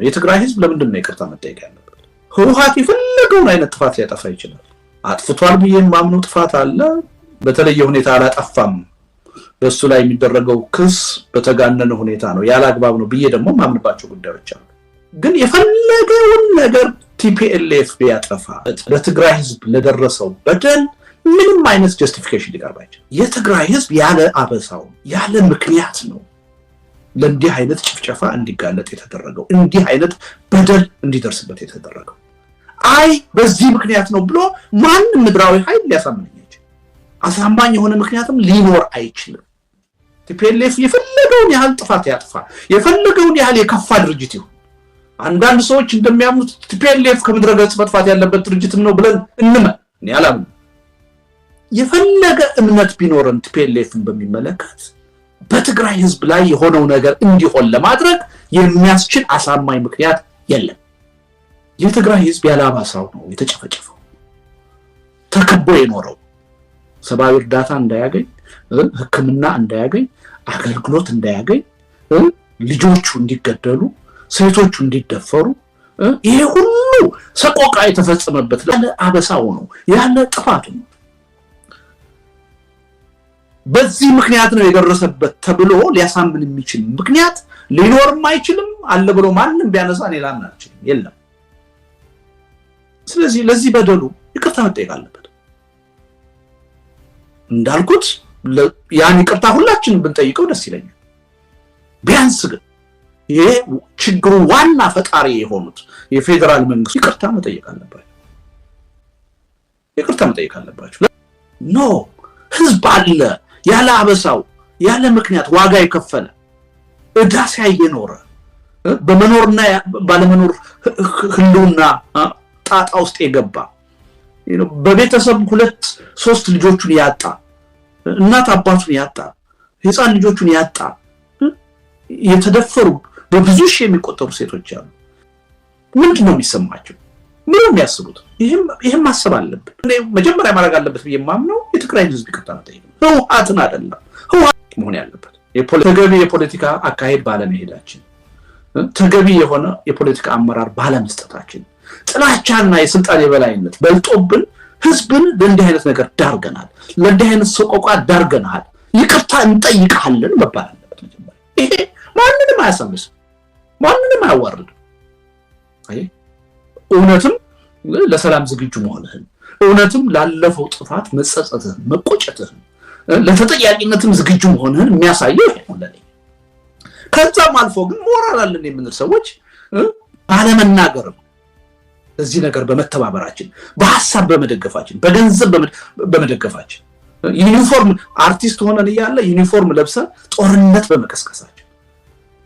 የትግራይ ህዝብ ለምንድን ነው ይቅርታ መጠየቅ ያለበት? ህወሓት የፈለገውን አይነት ጥፋት ሊያጠፋ ይችላል። አጥፍቷል ብዬ የማምነው ጥፋት አለ፣ በተለየ ሁኔታ አላጠፋም፣ በሱ ላይ የሚደረገው ክስ በተጋነነ ሁኔታ ነው ያላግባብ ነው ብዬ ደግሞ ማምንባቸው ጉዳዮች አሉ። ግን የፈለገውን ነገር ቲፒኤልኤፍ ቢያጠፋ ለትግራይ ህዝብ ለደረሰው በደል ምንም አይነት ጀስቲፊኬሽን ሊቀርብ አይችልም። የትግራይ ህዝብ ያለ አበሳው ያለ ምክንያት ነው ለእንዲህ አይነት ጭፍጨፋ እንዲጋለጥ የተደረገው፣ እንዲህ አይነት በደል እንዲደርስበት የተደረገው። አይ በዚህ ምክንያት ነው ብሎ ማንም ምድራዊ ኃይል ሊያሳምነኝ አይችልም። አሳማኝ የሆነ ምክንያትም ሊኖር አይችልም። ቲፒኤልኤፍ የፈለገውን ያህል ጥፋት ያጥፋ፣ የፈለገውን ያህል የከፋ ድርጅት ይሁን፣ አንዳንድ ሰዎች እንደሚያምኑት ቲፒኤልኤፍ ከምድረ ገጽ መጥፋት ያለበት ድርጅትም ነው ብለን እንመን፣ እኔ አላምንም። የፈለገ እምነት ቢኖረን ቲፒኤልኤፍን በሚመለከት በትግራይ ህዝብ ላይ የሆነው ነገር እንዲሆን ለማድረግ የሚያስችል አሳማኝ ምክንያት የለም። የትግራይ ህዝብ ያላባሳው ነው የተጨፈጨፈው፣ ተከቦ የኖረው፣ ሰብአዊ እርዳታ እንዳያገኝ፣ ሕክምና እንዳያገኝ፣ አገልግሎት እንዳያገኝ፣ ልጆቹ እንዲገደሉ፣ ሴቶቹ እንዲደፈሩ፣ ይሄ ሁሉ ሰቆቃ የተፈጸመበት ያለ አበሳው ነው፣ ያለ ጥፋቱ ነው። በዚህ ምክንያት ነው የደረሰበት ተብሎ ሊያሳምን የሚችል ምክንያት ሊኖርም አይችልም። አለ ብሎ ማንንም ቢያነሳ ሌላም አልችልም የለም። ስለዚህ ለዚህ በደሉ ይቅርታ መጠየቅ አለበት። እንዳልኩት ያን ይቅርታ ሁላችንም ብንጠይቀው ደስ ይለኛል። ቢያንስ ግን ይሄ ችግሩ ዋና ፈጣሪ የሆኑት የፌደራል መንግስት ይቅርታ መጠየቅ አለባቸው። ይቅርታ መጠየቅ አለባቸው። ኖ ህዝብ አለ ያለ አበሳው ያለ ምክንያት ዋጋ የከፈለ እዳ ሲያየኖረ በመኖርና ባለመኖር ህልውና ጣጣ ውስጥ የገባ በቤተሰብ 2-3 ልጆቹን ያጣ፣ እናት አባቱን ያጣ፣ ህፃን ልጆቹን ያጣ፣ የተደፈሩ በብዙ ሺህ የሚቆጠሩ ሴቶች አሉ። ምንድነው የሚሰማቸው? ምን ነው የሚያስቡት? ይሄም ማሰብ አለብን። መጀመሪያ ማድረግ አለበት ብዬ የማምነው የትግራይ ህዝብ ይቅርታ መጠየቅ ነው። ህወሓትን አይደለም። ህወሓት መሆን ያለበት ተገቢ የፖለቲካ አካሄድ ባለመሄዳችን፣ ተገቢ የሆነ የፖለቲካ አመራር ባለመስጠታችን፣ ጥላቻና የስልጣን የበላይነት በልጦብን ህዝብን ለእንዲህ አይነት ነገር ዳርገናል፣ ለእንዲህ አይነት ሰቆቃ ዳርገናል፣ ይቅርታ እንጠይቃለን መባል አለበት መጀመሪያ። ይሄ ማንንም አያሳምስም፣ ማንንም አያዋርድም። እውነትም ለሰላም ዝግጁ መሆንህን፣ እውነትም ላለፈው ጥፋት መጸጸትህን፣ መቆጨትህን፣ ለተጠያቂነትም ዝግጁ መሆንህን የሚያሳየው ይሄ ነው ለኔ። ከዛም አልፎ ግን ሞራል አለን የምንል ሰዎች ባለመናገርም እዚህ ነገር በመተባበራችን፣ በሐሳብ በመደገፋችን፣ በገንዘብ በመደገፋችን፣ ዩኒፎርም አርቲስት ሆነን እያለ ዩኒፎርም ለብሰን ጦርነት በመቀስቀሳችን፣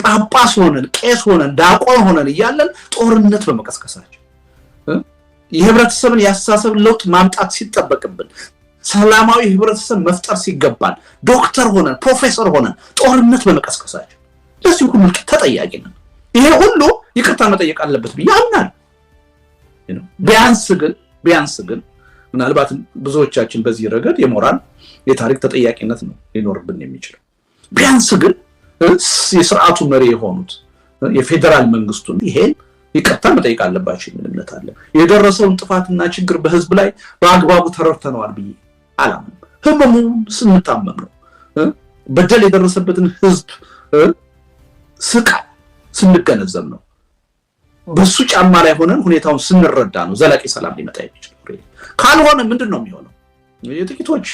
ጳጳስ ሆነን ቄስ ሆነን ዲያቆን ሆነን እያለን ጦርነት በመቀስቀሳችን፣ የህብረተሰብን ያስተሳሰብ ለውጥ ማምጣት ሲጠበቅብን፣ ሰላማዊ ህብረተሰብ መፍጠር ሲገባን ዶክተር ሆነን ፕሮፌሰር ሆነን ጦርነት በመቀስቀሳችን ለዚህ ሁሉ ተጠያቂ ነን። ይሄ ሁሉ ይቅርታ መጠየቅ አለበት ብዬ አምናለሁ። ቢያንስ ግን ምናልባት ብዙዎቻችን በዚህ ረገድ የሞራል የታሪክ ተጠያቂነት ነው ሊኖርብን የሚችለው። ቢያንስ ግን የሥርዓቱ መሪ የሆኑት የፌደራል መንግስቱን ይሄን ይቅርታ መጠየቅ አለባቸው ምን እምነት አለ። የደረሰውን ጥፋትና ችግር በህዝብ ላይ በአግባቡ ተረድተነዋል ብዬ አላምንም። ህመሙን ስንታመም ነው፣ በደል የደረሰበትን ህዝብ ስቃይ ስንገነዘብ ነው፣ በሱ ጫማ ላይ ሆነን ሁኔታውን ስንረዳ ነው ዘላቂ ሰላም ሊመጣ የሚችለው። ካልሆነ ምንድነው የሚሆነው? የጥቂቶች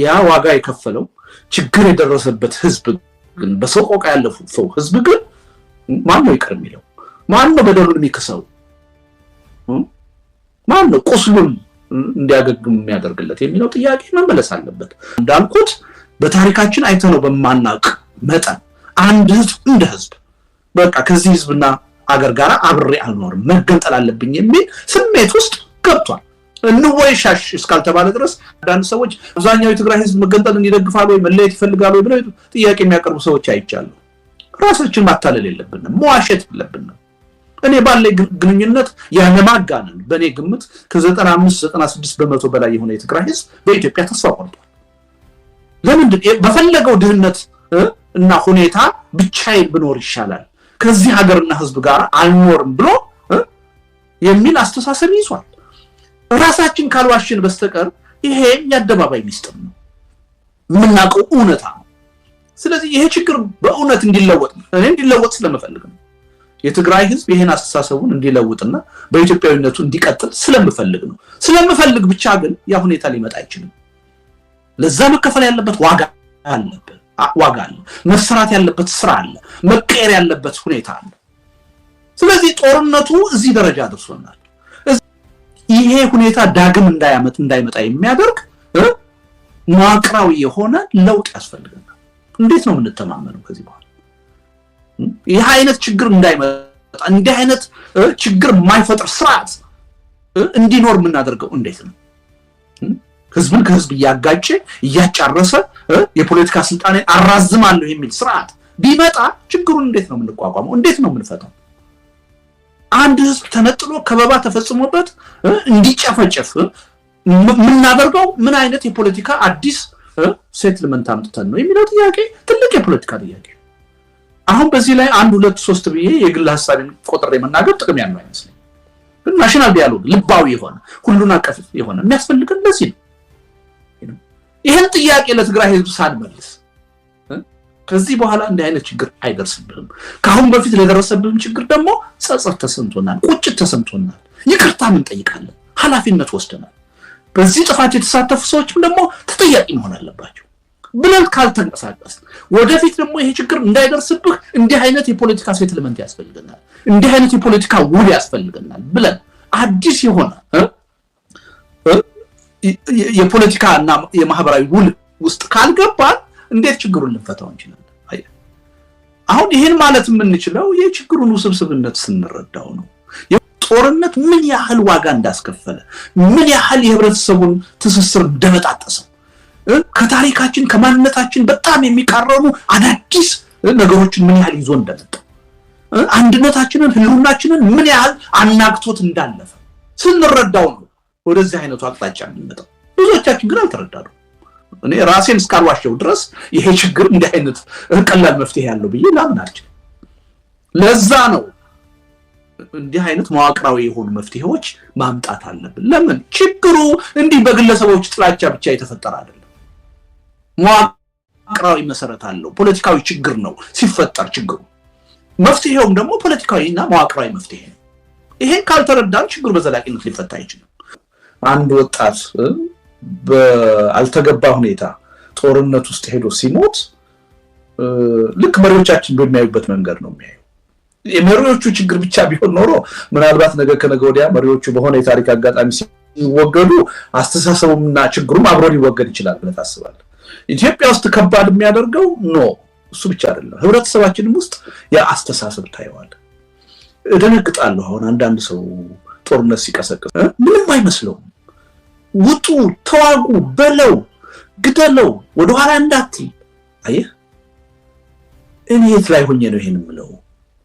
ያ ዋጋ የከፈለው ችግር የደረሰበት ህዝብ ግን በሰቆቃ ያለፈው ሰው ህዝብ ግን ማን ነው ይቅር የሚለው? ማን ነው በደሉን የሚከሰው? ማን ነው ቁስሉን እንዲያገግም የሚያደርግለት የሚለው ጥያቄ መመለስ አለበት። እንዳልኩት በታሪካችን አይተነው በማናውቅ መጠን አንድ ህዝብ እንደ ህዝብ በቃ ከዚህ ህዝብና አገር ጋር አብሬ አልኖርም መገንጠል አለብኝ የሚል ስሜት ውስጥ ገብቷል። እንወይሻሽ እስካልተባለ ድረስ አንዳንድ ሰዎች አብዛኛው የትግራይ ህዝብ መገንጠልን ይደግፋሉ ወይ መለየት ይፈልጋሉ ወይ ብለው ጥያቄ የሚያቀርቡ ሰዎች አይቻሉ። ራሳችን ማታለል የለብንም፣ መዋሸት የለብንም። እኔ ባለ ግንኙነት ያለማጋነን በኔ ግምት ከ95-96% በላይ የሆነ የትግራይ ህዝብ በኢትዮጵያ ተስፋ ቆርጧል። ለምን በፈለገው ድህነት እና ሁኔታ ብቻዬን ብኖር ይሻላል ከዚህ ሀገርና ህዝብ ጋር አልኖርም ብሎ የሚል አስተሳሰብ ይዟል። ራሳችን ካልዋሽን በስተቀር ይሄ የአደባባይ ሚስጥር ነው፣ የምናውቀው እውነታ ነው። ስለዚህ ይሄ ችግር በእውነት እንዲለወጥ ስለምፈልግ ነው። የትግራይ ህዝብ ይሄን አስተሳሰቡን እንዲለውጥና በኢትዮጵያዊነቱ እንዲቀጥል ስለምፈልግ ብቻ ግን ያ ሁኔታ ሊመጣ አይችልም። ለዛ መከፈል ያለበት ዋጋ አለ፣ መሰራት ያለበት ስራ አለ፣ መቀየር ያለበት ሁኔታ አለ። ስለዚህ ጦርነቱ እዚህ ደረጃ አድርሶናል። ይሄ ሁኔታ ዳግም እንዳይመጣ የሚያደርግ መዋቅራዊ የሆነ ለውጥ ያስፈልገናል። እንዴት ነው የምንተማመነው ከዚህ በኋላ? ይሄ አይነት ችግር እንዳይመጣ እንዲህ አይነት ችግር የማይፈጥር ስርዓት እንዲኖር የምናደርገው እንዴት ነው? ህዝብን ከህዝብ እያጋጨ እያጫረሰ የፖለቲካ ስልጣኔን አራዝማለሁ የሚል ስርዓት ቢመጣ ችግሩን እንዴት ነው የምንቋቋመው? እንዴት ነው የምንፈታው? አንድ ህዝብ ተነጥሎ ከበባ ተፈጽሞበት እንዲጨፈጨፍ የምናደርገው ምን አይነት የፖለቲካ አዲስ ሴትልመንት አምጥተን ነው የሚለው ጥያቄ ትልቅ የፖለቲካ ጥያቄ። አሁን በዚህ ላይ 1 2 3 ብዬ የግል ሐሳቤን ቆጥሬ መናገር ጥቅም ያለው አይመስልም። ግን ናሽናል ዲያሎግ ልባዊ የሆነ ሁሉን አቀፍ የሆነ የሚያስፈልገን ለዚህ ነው። ይሄን ጥያቄ ለትግራይ ህዝብ ሳንመልስ ከዚህ በኋላ እንዲህ አይነት ችግር አይደርስብንም። ከአሁን በፊት ለደረሰብን ችግር ደግሞ ጸጸት ተሰምቶናል፣ ቁጭት ተሰምቶናል፣ ይቅርታ እንጠይቃለን፣ ኃላፊነት ወስደናል። በዚህ ጥፋት የተሳተፉ ሰዎችም ደግሞ ተጠያቂ መሆን አለባቸው ብለን ካልተንቀሳቀስ ወደፊት ደግሞ ይሄ ችግር እንዳይደርስብህ እንዲህ አይነት የፖለቲካ ሴትልመንት ያስፈልገናል፣ እንዲህ አይነት የፖለቲካ ውል ያስፈልገናል ብለን አዲስ የሆነ የፖለቲካ እና የማህበራዊ ውል ውስጥ ካልገባን እንዴት ችግሩን ልንፈታው እንችላለን? አሁን ይሄን ማለት የምንችለው የችግሩን ውስብስብነት ስንረዳው ነው። ጦርነት ምን ያህል ዋጋ እንዳስከፈለ፣ ምን ያህል የህብረተሰቡን ትስስር እንደበጣጠሰው፣ ከታሪካችን ከማንነታችን በጣም የሚቃረኑ አዳዲስ ነገሮችን ምን ያህል ይዞ እንደመጣ፣ አንድነታችንን ህልውናችንን ምን ያህል አናግቶት እንዳለፈ ስንረዳው ነው ወደዚህ አይነቱ አቅጣጫ የሚመጣው። ብዙዎቻችን ግን አልተረዳነው። እኔ ራሴን እስካልዋሸው ድረስ ይሄ ችግር እንዲህ አይነት ቀላል መፍትሄ ያለው ብዬ ላምን አልችልም። ለዛ ነው እንዲህ አይነት መዋቅራዊ የሆኑ መፍትሄዎች ማምጣት አለብን። ለምን ችግሩ እንዲህ በግለሰቦች ጥላቻ ብቻ የተፈጠረ አይደለም። መዋቅራዊ መሰረት አለው። ፖለቲካዊ ችግር ነው ሲፈጠር ችግሩ። መፍትሄውም ደግሞ ፖለቲካዊና መዋቅራዊ መፍትሄ ነው። ይሄን ካልተረዳን ችግሩ በዘላቂነት ሊፈታ አይችልም። አንድ ወጣት በአልተገባ ሁኔታ ጦርነት ውስጥ ሄዶ ሲሞት ልክ መሪዎቻችን በሚያዩበት መንገድ ነው የሚያዩ። የመሪዎቹ ችግር ብቻ ቢሆን ኖሮ ምናልባት ነገ ከነገ ወዲያ መሪዎቹ በሆነ የታሪክ አጋጣሚ ሲወገዱ አስተሳሰቡና ችግሩም አብሮ ሊወገድ ይችላል ብለህ ታስባለህ። ኢትዮጵያ ውስጥ ከባድ የሚያደርገው እሱ ብቻ አይደለም፣ ህብረተሰባችንም ውስጥ ያ አስተሳሰብ ታየዋለህ። እደነግጣለሁ። አሁን አንዳንድ ሰው ጦርነት ሲቀሰቅስ ምንም አይመስለውም። ውጡ፣ ተዋጉ፣ በለው፣ ግደለው፣ ወደኋላ እንዳትል። አየህ እኔ የት ላይ ሆኜ ነው ይሄን የምለው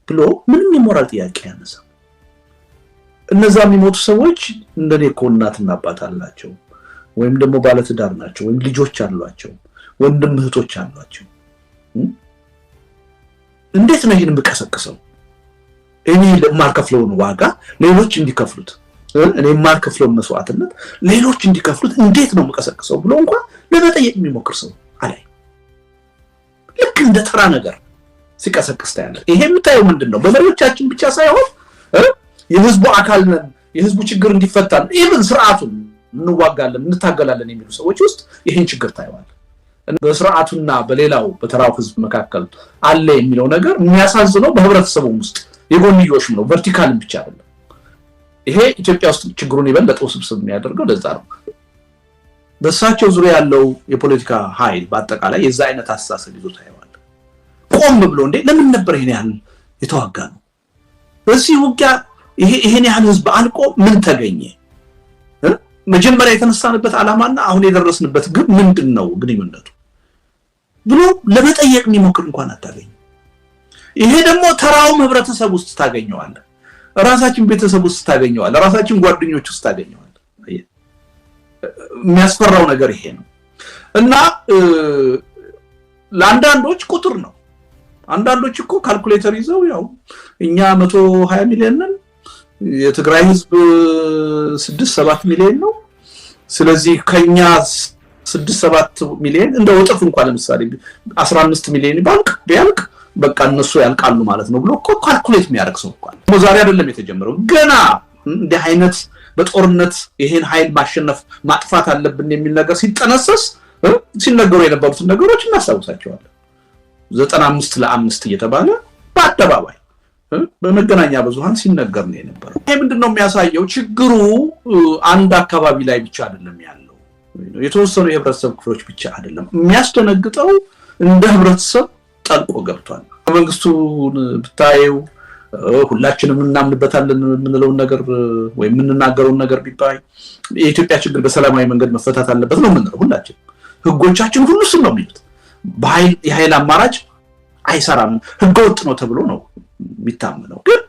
ብሎ ምንም የሞራል ጥያቄ ያነሳ። እነዛ የሚሞቱ ሰዎች እንደኔ እኮ እናትና አባት አላቸው፣ ወይም ደግሞ ባለትዳር ናቸው፣ ወይም ልጆች አሏቸው፣ ወንድም እህቶች አሏቸው። እንዴት ነው ይሄን የምቀሰቅሰው? እኔ ለማልከፍለውን ዋጋ ሌሎች እንዲከፍሉት፣ እኔ የማልከፍለውን መስዋዕትነት ሌሎች እንዲከፍሉት እንዴት ነው የምቀሰቅሰው ብሎ እንኳን ለመጠየቅ የሚሞክር ሰው አላይ። ልክ እንደ ተራ ነገር ሲቀሰቅስ ታያለህ። ይሄ የምታየው ምንድነው? በመሪዎቻችን ብቻ ሳይሆን የህዝቡ አካል ነን፣ የህዝቡ ችግር እንዲፈታ ኢቭን ስርዓቱን እንዋጋለን እንታገላለን የሚሉ ሰዎች ውስጥ ይሄን ችግር ታየዋለህ። በስርዓቱና በሌላው በተራው ህዝብ መካከል አለ የሚለው ነገር የሚያሳዝነው በህብረተሰቡ ውስጥ የጎንዮሽም ነው፣ ቨርቲካልም ብቻ አይደለም። ይሄ ኢትዮጵያ ውስጥ ችግሩን ይበልጥ ውስብስብ የሚያደርገው ለዛ ነው። በእሳቸው ዙሪያ ያለው የፖለቲካ ኃይል በአጠቃላይ የዛ አይነት አስተሳሰብ ይዞ ታየዋለህ። ቆም ብሎ ለምን ነበር ይሄን ያህል የተዋጋ ነው? በዚህ ውጊያ ይሄን ያህል ህዝብ አልቆ ምን ተገኘ? መጀመሪያ የተነሳንበት ዓላማና አሁን የደረስንበት ግብ ምንድነው ግንኙነቱ ብሎ ለመጠየቅ የሚሞክር እንኳን አታገኝ። ይሄ ደግሞ ተራውም ህብረተሰብ ውስጥ ታገኘዋለህ፣ ራሳችን ቤተሰብ ውስጥ ታገኘዋለህ፣ ራሳችን ጓደኞች ውስጥ ታገኘዋለህ። የሚያስፈራው ነገር ይሄ ነው እና ለአንዳንዶች ቁጥር ነው አንዳንዶች እኮ ካልኩሌተር ይዘው ያው እኛ 120 ሚሊዮን ነን የትግራይ ህዝብ 6-7 ሚሊዮን ነው ስለዚህ ከኛ 6-7 ሚሊዮን እንደው ጥፍ እንኳን ለምሳሌ 15 ሚሊዮን ቢያልቅ በቃ እነሱ ያልቃሉ ማለት ነው ብሎ እኮ ካልኩሌት የሚያደርግ ሰው እንኳን ዛሬ አይደለም የተጀመረው ገና እንደ አይነት በጦርነት ይሄን ኃይል ማሸነፍ ማጥፋት አለብን የሚል ነገር ሲጠነሰስ ሲነገሩ የነበሩት ነገሮች እናሳውሳቸዋለን 95-5 እየተባለ በአደባባይ በመገናኛ ብዙሃን ሲነገር ነው የነበረው ይሄ ምንድነው የሚያሳየው ችግሩ አንድ አካባቢ ላይ ብቻ አይደለም ያለው የተወሰኑ የህብረተሰብ ክፍሎች ብቻ አይደለም የሚያስደነግጠው እንደ ህብረተሰብ ጠልቆ ገብቷል መንግስቱን ብታየው ሁላችንም እናምንበታለን የምንለውን ነገር ወይ የምንናገረውን ነገር ቢባይ የኢትዮጵያ ችግር በሰላማዊ መንገድ መፈታት አለበት ነው የምንለው ሁላችን ህጎቻችን ሁሉ ስም ነው የሚሉት የኃይል አማራጭ አይሰራም ህገወጥ ነው ተብሎ ነው የሚታመነው ግን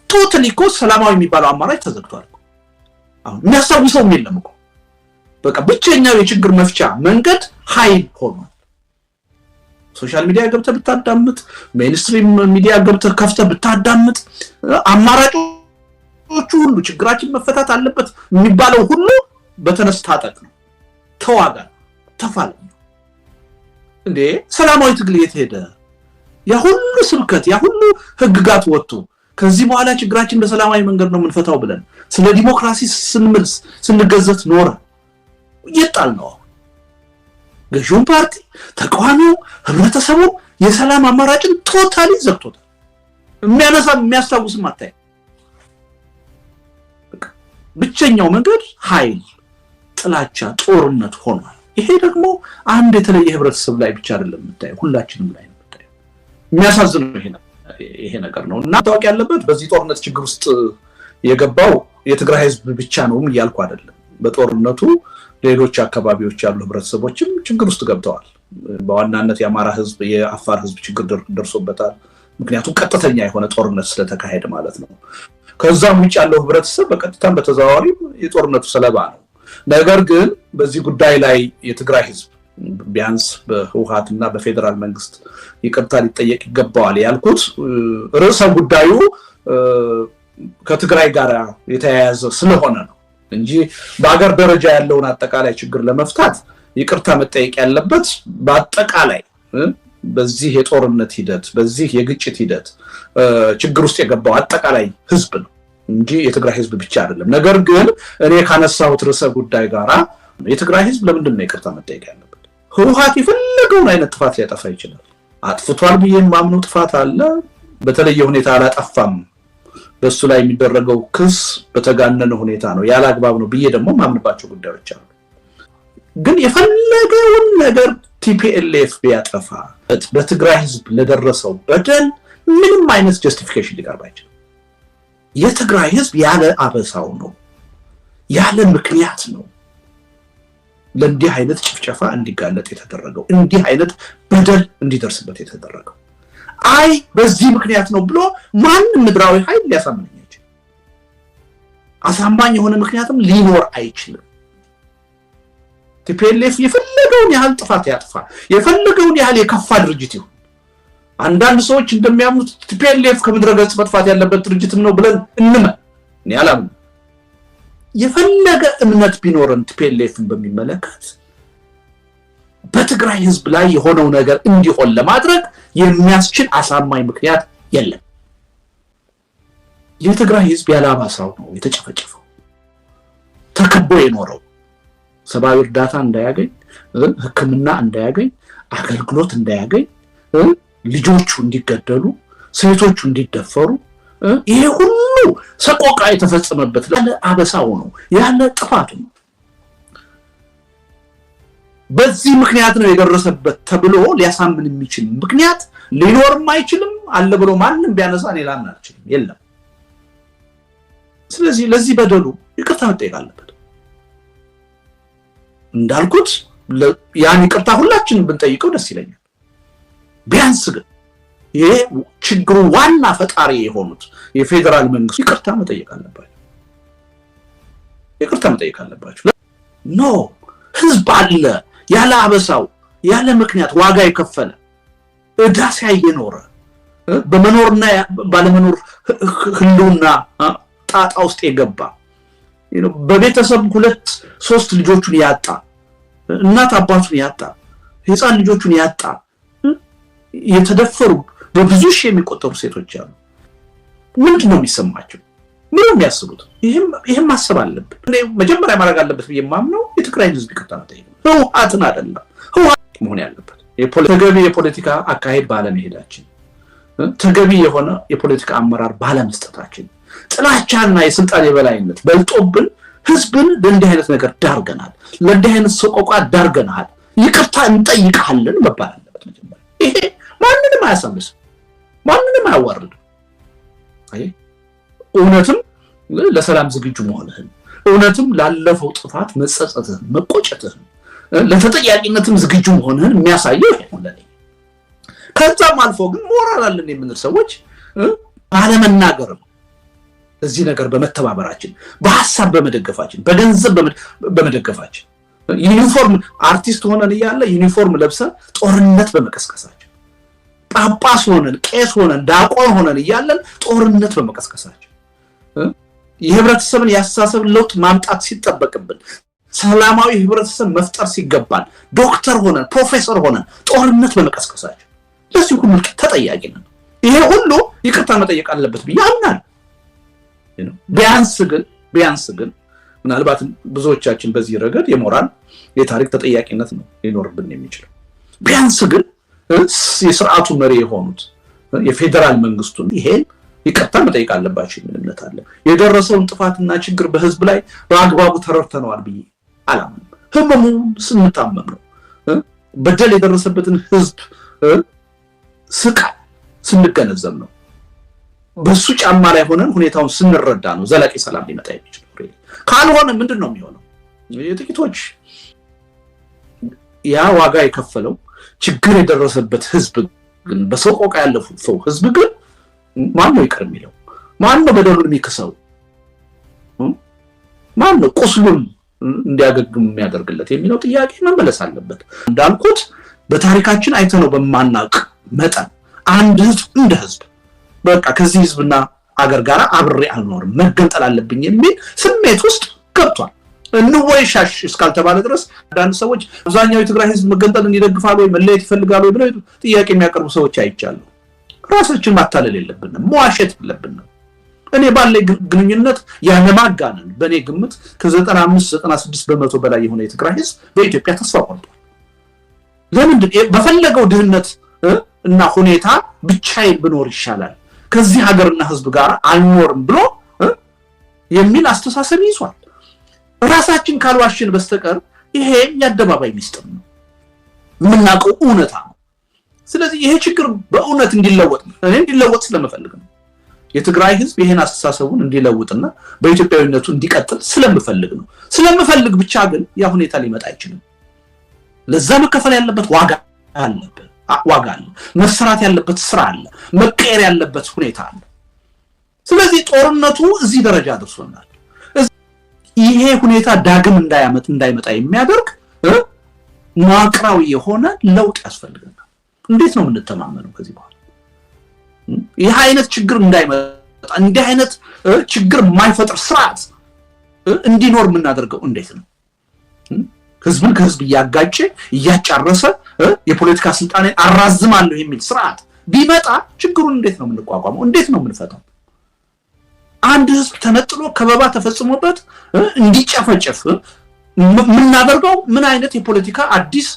ቶታሊ እኮ ሰላማዊ የሚባለው አማራጭ ተዘግቷል አሁን የሚያሳውሰው የለም እኮ በቃ ብቸኛው የችግር መፍቻ መንገድ ኃይል ሆኗል ሶሻል ሚዲያ ገብተህ ብታዳምጥ ሜንስትሪም ሚዲያ ገብተህ ከፍተህ ብታዳምጥ አማራጮቹ ሁሉ ችግራችን መፈታት አለበት የሚባለው ሁሉ በተነስ ታጠቅ ነው ተዋጋ ተፋለም እንዴ ሰላማዊ ትግል የት ያ ሁሉ ስብከት ያ ሁሉ ህግጋት ወጥቶ ከዚህ በኋላ ችግራችን በሰላማዊ መንገድ ነው የምንፈታው ብለን ስለ ዲሞክራሲ ስንምልስ ስንገዘት ኖረ ይጣል ነው ገዢው ፓርቲ ተቃዋሚው ህብረተሰቡ የሰላም አማራጭን ቶታሊ ዘግቶታል የሚያነሳ የሚያስታውስ ማታይ ብቸኛው መንገድ ኃይል ጥላቻ ጦርነት ሆኗል ይሄ ደግሞ አንድ የተለየ ህብረተሰብ ላይ ብቻ አይደለም የምታየው ሁላችንም ላይ ነው የምታየው የሚያሳዝነው ይሄ ነገር ነው እና ታውቂ ያለበት በዚህ ጦርነት ችግር ውስጥ የገባው የትግራይ ህዝብ ብቻ ነው እያልኩ አይደለም በጦርነቱ ሌሎች አካባቢዎች ያሉ ህብረተሰቦችም ችግር ውስጥ ገብተዋል በዋናነት የአማራ ህዝብ የአፋር ህዝብ ችግር ደርሶበታል ምክንያቱም ቀጥተኛ የሆነ ጦርነት ስለተካሄደ ማለት ነው ከዛም ውጭ ያለው ህብረተሰብ በቀጥታም በተዘዋዋሪ የጦርነቱ ሰለባ ነው ነገር ግን በዚህ ጉዳይ ላይ የትግራይ ህዝብ ቢያንስ በህወሓትና በፌደራል መንግስት ይቅርታ ሊጠየቅ ይገባዋል ያልኩት ርዕሰ ጉዳዩ ከትግራይ ጋር የተያያዘ ስለሆነ ነው እንጂ በአገር ደረጃ ያለውን አጠቃላይ ችግር ለመፍታት ይቅርታ መጠየቅ ያለበት በአጠቃላይ በዚህ የጦርነት ሂደት በዚህ የግጭት ሂደት ችግር ውስጥ የገባው አጠቃላይ ህዝብ ነው እንጂ የትግራይ ህዝብ ብቻ አይደለም ነገር ግን እኔ ካነሳሁት ርዕሰ ጉዳይ ጋራ የትግራይ ህዝብ ለምንድን ነው ይቅርታ መጠየቅ ያለበት ህወሓት የፈለገውን አይነት ጥፋት ሊያጠፋ ይችላል አጥፍቷል ብዬ ማምኑ ጥፋት አለ በተለየ ሁኔታ አላጠፋም በሱ ላይ የሚደረገው ክስ በተጋነነ ሁኔታ ነው ያለ አግባብ ነው ብዬ ደግሞ ማምንባቸው ጉዳዮች አሉ ግን የፈለገውን ነገር ቲፒኤልኤፍ ቢያጠፋ በትግራይ ህዝብ ለደረሰው በደል ምንም አይነት ጀስቲፊኬሽን ሊቀርብ አይችልም የትግራይ ህዝብ ያለ አበሳው ነው ያለ ምክንያት ነው ለእንዲህ አይነት ጭፍጨፋ እንዲጋለጥ የተደረገው እንዲህ አይነት በደል እንዲደርስበት የተደረገው አይ በዚህ ምክንያት ነው ብሎ ማንም ምድራዊ ኃይል ሊያሳምነኝ አይችልም አሳማኝ የሆነ ምክንያትም ሊኖር አይችልም ቲፒኤልኤፍ የፈለገውን ያህል ጥፋት ያጥፋ የፈለገውን ያህል የከፋ ድርጅት ይሁን አንዳንድ ሰዎች እንደሚያምኑት ቲፒኤልኤፍ ከምድረገጽ መጥፋት ያለበት ድርጅትም ነው ብለን እኔ አላምንም የፈለገ እምነት ቢኖርን ቲፒኤልኤፍን በሚመለከት በትግራይ ህዝብ ላይ የሆነው ነገር እንዲሆን ለማድረግ የሚያስችል አሳማኝ ምክንያት የለም የትግራይ ህዝብ ያላባሳው ነው የተጨፈጨፈው ተከቦ የኖረው ሰብአዊ እርዳታ እንዳያገኝ ህክምና እንዳያገኝ አገልግሎት እንዳያገኝ ልጆቹ እንዲገደሉ ሴቶቹ እንዲደፈሩ ይሄ ሁሉ ሰቆቃ የተፈጸመበት ያለ አበሳው ነው ያለ ጥፋቱ ነው በዚህ ምክንያት ነው የደረሰበት ተብሎ ሊያሳምን የሚችል ምክንያት ሊኖርም አይችልም አለ ብሎ ማንንም ቢያነሳ ሊላምን አይችልም የለም ስለዚህ ለዚህ በደሉ ይቅርታ መጠየቅ አለበት እንዳልኩት ያን ይቅርታ ሁላችንም ብንጠይቀው ደስ ይለኛል ቢያንስ ግን ይሄ ችግሩ ዋና ፈጣሪ የሆኑት የፌደራል መንግስት ይቅርታ መጠየቅ አለባቸው ኖ ህዝብ አለ ያለ አበሳው ያለ ምክንያት ዋጋ የከፈለ እዳስ ያየኖረ በመኖርና ባለመኖር ህልውና ጣጣ ውስጥ የገባ በቤተሰብ 2-3 ልጆቹን ያጣ እናት አባቱን ያጣ ህፃን ልጆቹን ያጣ የተደፈሩ በብዙ ሺህ የሚቆጠሩ ሴቶች አሉ። ምንድነው የሚሰማቸው? ምን የሚያስቡት? ይሄም ማሰብ አለብን። እኔ መጀመሪያ ማድረግ አለበት በየማምነው የትግራይ ህዝብ ይቅርታ መጠየቅ ነው። ህወሓትን አይደለም ህወሓት መሆን ያለበት ተገቢ የፖለቲካ አካሄድ ባለመሄዳችን፣ ተገቢ የሆነ የፖለቲካ አመራር ባለመስጠታችን፣ ጥላቻና የስልጣን የበላይነት በልጦብን ህዝብን ለእንዲህ አይነት ነገር ዳርገናል፣ ለእንዲህ አይነት ሰቆቃ ዳርገናል፣ ይቅርታ እንጠይቃለን መባል አለበት መጀመሪያ። ይሄ ማንንም አያሳምስም፣ ማንንም አያዋርድም። እውነትም ለሰላም ዝግጁ መሆንህን፣ እውነትም ላለፈው ጥፋት መጸጸትህን፣ መቆጨትህን፣ ለተጠያቂነትም ዝግጁ መሆንህን የሚያሳየው ይሄ ነው ለኔ። ከዛም አልፎ ግን ሞራል አለን የምንል ሰዎች አለመናገርም እዚህ ነገር በመተባበራችን፣ በሐሳብ በመደገፋችን፣ በገንዘብ በመደገፋችን፣ ዩኒፎርም አርቲስት ሆነን እያለ ዩኒፎርም ለብሰን ጦርነት በመቀስቀሳችን፣ ጳጳስ ሆነን ቄስ ሆነን ዳቆን ሆነን እያለን ጦርነት በመቀስቀሳችን፣ የህብረተሰብን ያስተሳሰብ ለውጥ ማምጣት ሲጠበቅብን፣ ሰላማዊ ህብረተሰብ መፍጠር ሲገባን ዶክተር ሆነን ፕሮፌሰር ሆነን ጦርነት በመቀስቀሳችን ለዚህ ሁሉ ተጠያቂ ነን። ይሄ ሁሉ ይቅርታ መጠየቅ አለበት ብዬ አምናለሁ። ቢያንስ ግን ምናልባት ብዙዎቻችን በዚህ ረገድ የሞራል የታሪክ ተጠያቂነት ነው ሊኖርብን የሚችለው። ቢያንስ ግን የሥርዓቱ መሪ የሆኑት የፌደራል መንግስቱን ይሄን ይቅርታ መጠየቅ አለባቸው የሚል እምነት አለ። የደረሰውን ጥፋትና ችግር በህዝብ ላይ በአግባቡ ተረድተነዋል ብዬ አላምንም። ህመሙን ስንታመም ነው በደል የደረሰበትን ህዝብ ስቃይ ስንገነዘብ ነው። በሱ ጫማ ላይ ሆነን ሁኔታውን ስንረዳ ነው ዘላቂ ሰላም ሊመጣ የሚችለው። ካልሆነ ምንድነው የሚሆነው? የጥቂቶች ያ ዋጋ የከፈለው ችግር የደረሰበት ህዝብ ግን በሰቆቃ ያለፈው ህዝብ ግን ማን ነው ይቅር የሚለው? ማን ነው በደሉን የሚከሰው? ማን ነው ቁስሉን እንዲያገግም የሚያደርግለት የሚለው ጥያቄ መመለስ አለበት። እንዳልኩት በታሪካችን አይተነው በማናውቅ መጠን አንድ ህዝብ እንደ ህዝብ በቃ ከዚህ ህዝብና አገር ጋር አብሬ አልኖርም መገንጠል አለብኝ የሚል ስሜት ውስጥ ገብቷል። እንወይሻሽ እስካልተባለ ድረስ አንዳንድ ሰዎች አብዛኛው የትግራይ ህዝብ መገንጠልን ይደግፋሉ ወይ መለየት ይፈልጋሉ ወይ ብለው ጥያቄ የሚያቀርቡ ሰዎች አይቻሉ። ራሳችን ማታለል የለብንም፣ መዋሸት የለብንም። እኔ ባለ ግንኙነት ያለማጋነን በኔ ግምት ከ95-96% በላይ የሆነ የትግራይ ህዝብ በኢትዮጵያ ተስፋ ቆርጧል። ለምንድን በፈለገው ድህነት እና ሁኔታ ብቻዬን ብኖር ይሻላል ከዚህ ሀገርና ህዝብ ጋር አልኖርም ብሎ የሚል አስተሳሰብ ይዟል። ራሳችን ካልዋሽን በስተቀር ይሄ የአደባባይ ሚስጥር ነው፣ የምናውቀው እውነታ ነው። ስለዚህ ይሄ ችግር በእውነት እንዲለወጥ እኔ እንዲለወጥ ስለምፈልግ ነው። የትግራይ ህዝብ ይሄን አስተሳሰቡን እንዲለውጥና በኢትዮጵያዊነቱ እንዲቀጥል ስለምፈልግ ነው። ስለምፈልግ ብቻ ግን ያ ሁኔታ ሊመጣ አይችልም። ለዛ መከፈል ያለበት ዋጋ አለ፣ መሰራት ያለበት ስራ አለ፣ መቀየር ያለበት ሁኔታ አለ። ስለዚህ ጦርነቱ እዚህ ደረጃ ደርሶናል። ይሄ ሁኔታ ዳግም እንዳይመጣ የሚያደርግ መዋቅራዊ የሆነ ለውጥ ያስፈልገናል። እንዴት ነው የምንተማመነው ከዚህ በኋላ? ይሄ አይነት ችግር እንዳይመጣ እንዲህ አይነት ችግር የማይፈጥር ስርዓት እንዲኖር የምናደርገው እንዴት ነው? ህዝብን ከህዝብ እያጋጨ እያጫረሰ የፖለቲካ ስልጣኔ አራዝማለሁ የሚል ስርዓት ቢመጣ ችግሩን እንዴት ነው የምንቋቋመው? እንዴት ነው የምንፈታው? አንድ ህዝብ ተነጥሎ ከበባ ተፈጽሞበት እንዲጨፈጨፍ የምናደርገው ምን አይነት የፖለቲካ አዲስ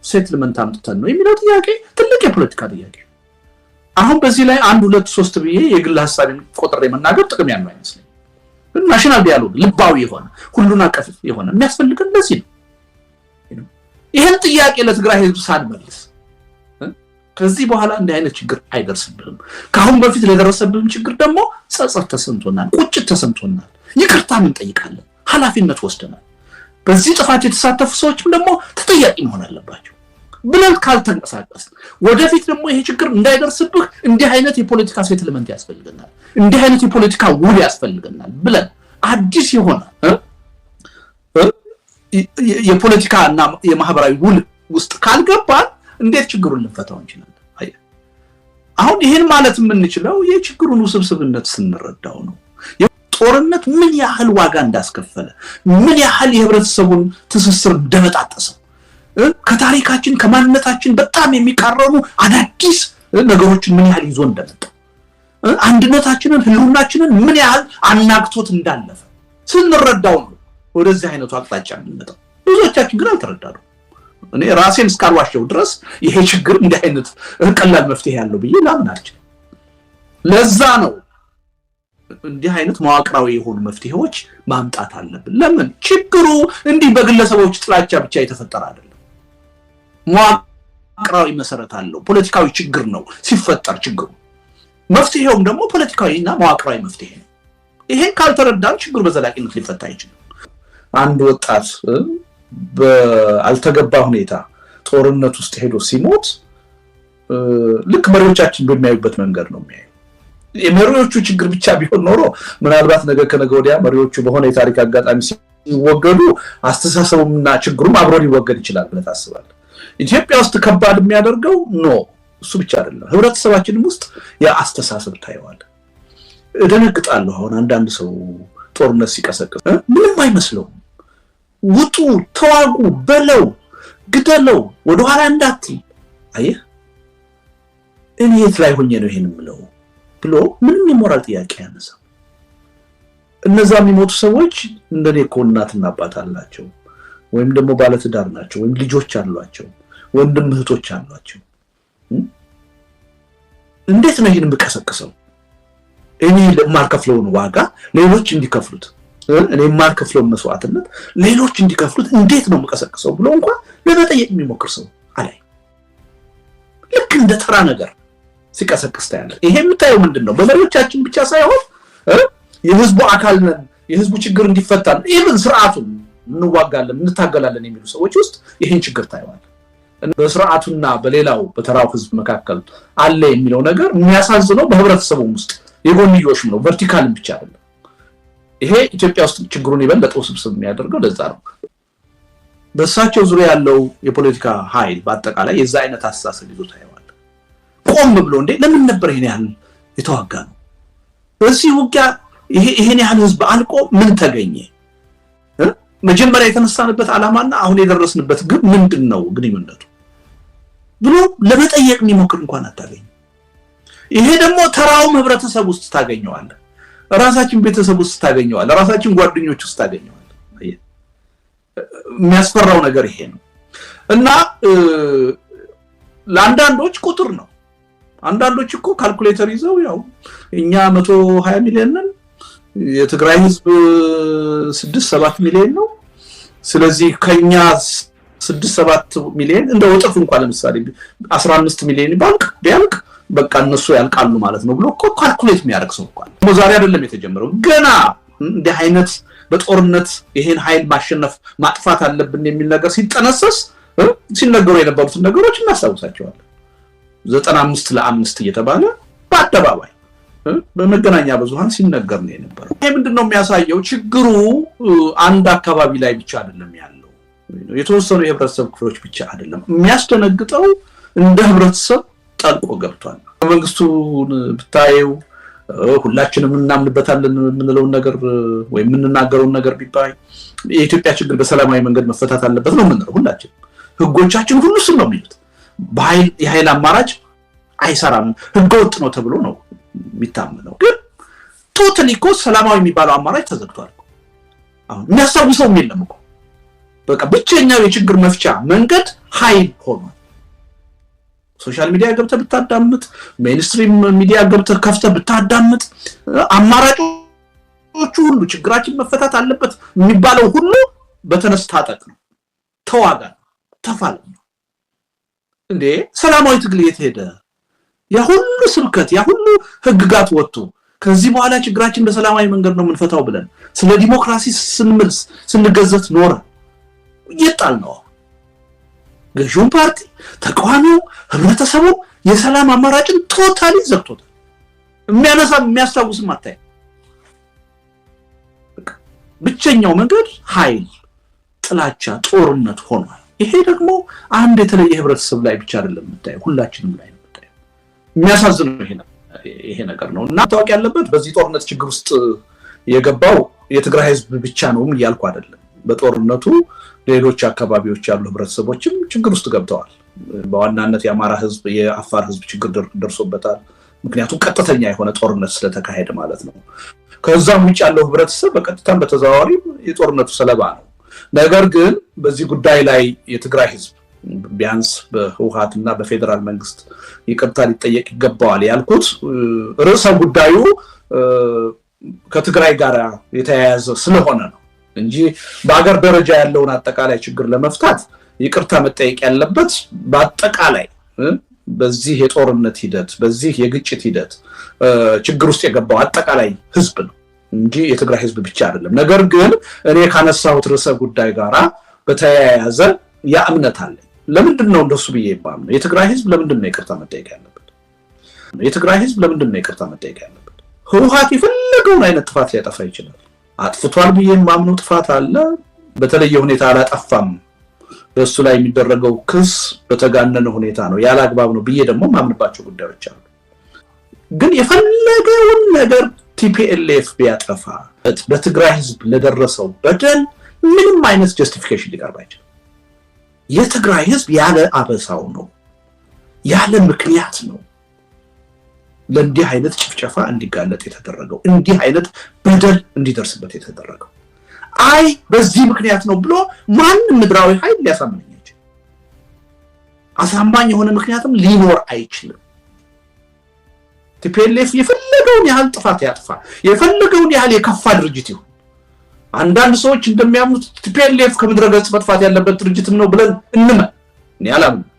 ሴትልመንት አምጥተን ነው የሚለው ጥያቄ ትልቅ የፖለቲካ ጥያቄ። አሁን በዚህ ላይ 1-2-3 ብዬ የግል ሐሳቤን ቆጥሬ መናገር ጥቅም ያለው አይመስለኝም። ናሽናል ዲያሎግ ልባዊ የሆነ ሁሉን አቀፍ የሆነ የሚያስፈልገን ለዚህ ነው። ይሄን ጥያቄ ለትግራይ ህዝብ ሳንመልስ ከዚህ በኋላ እንዲህ አይነት ችግር አይደርስብንም። ካሁን በፊት ለደረሰብን ችግር ደግሞ ጸጸት ተሰምቶናል፣ ቁጭት ተሰምቶናል፣ ይቅርታም እንጠይቃለን፣ ኃላፊነት ወስደናል። በዚህ ጥፋት የተሳተፉ ሰዎችም ደግሞ ተጠያቂ መሆን አለባቸው ብለን ካልተንቀሳቀስ ወደፊት ደግሞ ይሄ ችግር እንዳይደርስብህ እንዲህ አይነት የፖለቲካ ሴትልመንት ያስፈልገናል፣ እንዲህ አይነት የፖለቲካ ውል ያስፈልገናል ብለን አዲስ የሆነ የፖለቲካ እና የማህበራዊ ውል ውስጥ ካልገባን እንዴት ችግሩን ልንፈታው እንችላለን? አሁን ይሄን ማለት የምንችለው የችግሩን ውስብስብነት ስንረዳው ነው። ጦርነት ምን ያህል ዋጋ እንዳስከፈለ ምን ያህል የህብረተሰቡን ትስስር እንደመጣጠሰ ከታሪካችን ከማንነታችን በጣም የሚቃረኑ አዳዲስ ነገሮችን ምን ያህል ይዞ እንደመጣ አንድነታችንን ህልውናችንን ምን ያህል አናግቶት እንዳለፈ ስንረዳው ነው ወደዚህ አይነቱ አቅጣጫ የምንመጣው። ብዙዎቻችን ግን አልተረዳነው። እኔ ራሴን እስካልዋሸው ድረስ ይሄ ችግር እንዲህ አይነት ቀላል መፍትሄ ያለው ብዬ ላምን አልችልም። ለዛ ነው እንዲህ አይነት መዋቅራዊ የሆኑ መፍትሄዎች ማምጣት አለብን። ለምን ችግሩ እንዲህ በግለሰቦች ጥላቻ ብቻ የተፈጠረ አይደለም። መዋቅራዊ መሰረት አለው። ፖለቲካዊ ችግር ነው ሲፈጠር ችግሩ። መፍትሄውም ደግሞ ፖለቲካዊና መዋቅራዊ መፍትሄ ነው። ይሄን ካልተረዳን ችግር በዘላቂነት ሊፈታ አይችልም። አንድ ወጣት በአልተገባ ሁኔታ ጦርነት ውስጥ ሄዶ ሲሞት ልክ መሪዎቻችን በሚያዩበት መንገድ ነው የሚያዩ። የመሪዎቹ ችግር ብቻ ቢሆን ኖሮ ምናልባት ነገ ከነገ ወዲያ መሪዎቹ በሆነ የታሪክ አጋጣሚ ሲወገዱ አስተሳሰቡና ችግሩም አብሮ ሊወገድ ይችላል ብለህ ታስባለህ። ኢትዮጵያ ውስጥ ከባድ የሚያደርገው እሱ ብቻ አይደለም። ህብረተሰባችንም ውስጥ የአስተሳሰብ ታይዋል። እደነግጣለሁ። አሁን አንዳንድ ሰው ጦርነት ሲቀሰቅስ ምንም አይመስለውም። ውጡ፣ ተዋጉ፣ በለው፣ ግደለው፣ ወደኋላ እንዳትል። አየህ እኔ የት ላይ ሆኜ ነው ይሄን የምለው ብሎ ምንም የሞራል ጥያቄ ያነሳ። እነዛ የሚሞቱ ሰዎች እንደኔ እኮ እናትና አባት አላቸው፣ ወይም ደግሞ ባለትዳር ናቸው፣ ወይም ልጆች አሏቸው፣ ወንድም እህቶች አሏቸው። እንዴት ነው ይሄን የምቀሰቅሰው? እኔ ለማልከፍለውን ዋጋ ሌሎች እንዲከፍሉት፣ እኔ የማልከፍለውን መስዋዕትነት ሌሎች እንዲከፍሉት እንዴት ነው የምቀሰቅሰው ብሎ እንኳን ለመጠየቅ የሚሞክር ሰው አላይ። ልክ እንደ ተራ ነገር ሲቀሰቅስ ታያለህ። ይሄ የምታየው ምንድነው? በመሪዎቻችን ብቻ ሳይሆን የህዝቡ አካል ነን፣ የህዝቡ ችግር እንዲፈታ ኢቭን ስርዓቱን እንዋጋለን እንታገላለን የሚሉ ሰዎች ውስጥ ይሄን ችግር ታያለህ። በስርዓቱና በሌላው በተራው ህዝብ መካከል አለ የሚለው ነገር የሚያሳዝነው በህብረተሰቡ ውስጥ የጎንዮሽም ነው፣ ቨርቲካልም ብቻ አይደለም። ይሄ ኢትዮጵያ ውስጥ ችግሩን ይበልጥ ውስብስብ የሚያደርገው ለዛ ነው። በእሳቸው ዙሪያ ያለው የፖለቲካ ኃይል በአጠቃላይ የዛ አይነት አስተሳሰብ ይዞ ታየዋል። ቆም ብሎ እንዴ ለምን ነበር ይሄን ያህል የተዋጋ ነው? በዚህ ውጊያ ይሄን ያህል ህዝብ አልቆ ምን ተገኘ? መጀመሪያ የተነሳንበት ዓላማና አሁን የደረስንበት ግብ ምንድነው ግንኙነቱ ብሎ ለመጠየቅ የሚሞክር እንኳን አታገኝ። ይሄ ደግሞ ተራው ህብረተሰብ ውስጥ ታገኘዋለህ፣ ራሳችን ቤተሰብ ውስጥ ታገኘዋለህ፣ ራሳችን ጓደኞች ውስጥ ታገኘዋለህ። የሚያስፈራው ነገር ይሄ ነው። እና ለአንዳንዶች ቁጥር ነው። አንዳንዶች እኮ ካልኩሌተር ይዘው ያው እኛ 120 ሚሊዮን ነን፣ የትግራይ ህዝብ 6-7 ሚሊዮን ነው፣ ስለዚህ ከኛ 6-7 ሚሊዮን እንደ ወጥፍ እንኳን ለምሳሌ 15 ሚሊዮን ቢያልቅ በቃ እነሱ ያልቃሉ ማለት ነው ብሎ እኮ ካልኩሌት የሚያደርግ ሰው እንኳን ዛሬ አይደለም የተጀመረው። ገና እንደ አይነት በጦርነት ይሄን ኃይል ማሸነፍ ማጥፋት አለብን የሚል ነገር ሲጠነሰስ ሲነገሩ የነበሩት ነገሮች እናስታውሳቸዋለን። 95-5 እየተባለ በአደባባይ በመገናኛ ብዙሃን ሲነገር ነው የነበረው። ይሄ ምንድነው የሚያሳየው? ችግሩ አንድ አካባቢ ላይ ብቻ አይደለም ያለው፣ የተወሰኑ የህብረተሰብ ክፍሎች ብቻ አይደለም። የሚያስደነግጠው እንደ ህብረተሰብ ጠልቆ ገብቷል። መንግስቱን ብታየው ሁላችንም እናምንበታለን የምንለውን ነገር ወይ የምንናገረውን ነገር ቢባይ የኢትዮጵያ ችግር በሰላማዊ መንገድ መፈታት አለበት ነው የምንለው ሁላችን። ህጎቻችን ሁሉ እሱን ነው የሚሉት። የኃይል አማራጭ አይሰራም፣ ህገወጥ ነው ተብሎ ነው የሚታመነው። ግን ቶታሊ እኮ ሰላማዊ የሚባለው አማራጭ ተዘግቷል። አሁን የሚያስታውሰው የለም እኮ በቃ ብቸኛው የችግር መፍቻ መንገድ ኃይል ሆኗል። ሶሻል ሚዲያ ገብተህ ብታዳምጥ፣ ሜይንስትሪም ሚዲያ ገብተህ ከፍተህ ብታዳምጥ አማራጮቹ ሁሉ ችግራችን መፈታት አለበት የሚባለው ሁሉ በተነስ ታጠቅ ነው፣ ተዋጋ፣ ተፋለም እንዴ። ሰላማዊ ትግል የት ሄደ? ያ ሁሉ ስብከት ያ ሁሉ ህግጋት ወጥቶ ከዚህ በኋላ ችግራችን በሰላማዊ መንገድ ነው የምንፈታው ብለን ስለ ዲሞክራሲ ስንምልስ ስንገዘት ኖረ ይጣል ነው። ገዢው ፓርቲ ተቃዋሚው ህብረተሰቡ የሰላም አማራጭን ቶታሊ ዘግቶታል። የሚያነሳ የሚያስታውስም አታይ። ብቸኛው መንገድ ኃይል፣ ጥላቻ፣ ጦርነት ሆኗል። ይሄ ደግሞ አንድ የተለየ ህብረተሰብ ላይ ብቻ አይደለም የምታየው፣ ሁላችንም ላይ ነው የምታየው። የሚያሳዝነው ይሄ ነገር ነው እና ታውቂ ያለበት በዚህ ጦርነት ችግር ውስጥ የገባው የትግራይ ህዝብ ብቻ ነው እያልኩ አይደለም በጦርነቱ ሌሎች አካባቢዎች ያሉ ህብረተሰቦችም ችግር ውስጥ ገብተዋል በዋናነት የአማራ ህዝብ የአፋር ህዝብ ችግር ደርሶበታል ምክንያቱም ቀጥተኛ የሆነ ጦርነት ስለተካሄደ ማለት ነው ከዛም ውጭ ያለው ህብረተሰብ በቀጥታም በተዘዋዋሪ የጦርነቱ ሰለባ ነው ነገር ግን በዚህ ጉዳይ ላይ የትግራይ ህዝብ ቢያንስ በህወሓትና በፌደራል መንግስት ይቅርታ ሊጠየቅ ይገባዋል ያልኩት ርዕሰ ጉዳዩ ከትግራይ ጋር የተያያዘ ስለሆነ ነው እንጂ በአገር ደረጃ ያለውን አጠቃላይ ችግር ለመፍታት ይቅርታ መጠየቅ ያለበት በአጠቃላይ በዚህ የጦርነት ሂደት በዚህ የግጭት ሂደት ችግር ውስጥ የገባው አጠቃላይ ህዝብ ነው እንጂ የትግራይ ህዝብ ብቻ አይደለም ነገር ግን እኔ ካነሳሁት ርዕሰ ጉዳይ ጋራ በተያያዘ ያእምነት አለ ለምንድን ነው እንደሱ ብዬ ይባምነው የትግራይ ህዝብ ለምንድን ነው ይቅርታ መጠየቅ ያለበት የትግራይ ህዝብ ለምንድን ነው ይቅርታ መጠየቅ ያለበት ህወሓት የፈለገውን አይነት ጥፋት ሊያጠፋ ይችላል አጥፍቷል ብዬ የማምነው ጥፋት አለ በተለየ ሁኔታ አላጠፋም በሱ ላይ የሚደረገው ክስ በተጋነነ ሁኔታ ነው ያለ አግባብ ነው ብዬ ደግሞ ማምንባቸው ጉዳዮች አሉ ግን የፈለገውን ነገር ቲፒኤልኤፍ ቢያጠፋ በትግራይ ህዝብ ለደረሰው በደል ምንም አይነት ጀስቲፊኬሽን ሊቀርብ አይችልም የትግራይ ህዝብ ያለ አበሳው ነው ያለ ምክንያት ነው ለእንዲህ አይነት ጭፍጨፋ እንዲጋለጥ የተደረገው እንዲህ አይነት በደል እንዲደርስበት የተደረገው አይ በዚህ ምክንያት ነው ብሎ ማንም ምድራዊ ኃይል ሊያሳምነኝ አይችልም አሳማኝ የሆነ ምክንያትም ሊኖር አይችልም ቲፒኤልኤፍ የፈለገውን ያህል ጥፋት ያጥፋ የፈለገውን ያህል የከፋ ድርጅት ይሁን አንዳንድ ሰዎች እንደሚያምኑት ቲፒኤልኤፍ ከምድረ ገጽ መጥፋት ያለበት ድርጅትም ነው ብለን እንመን እኔ አላምንም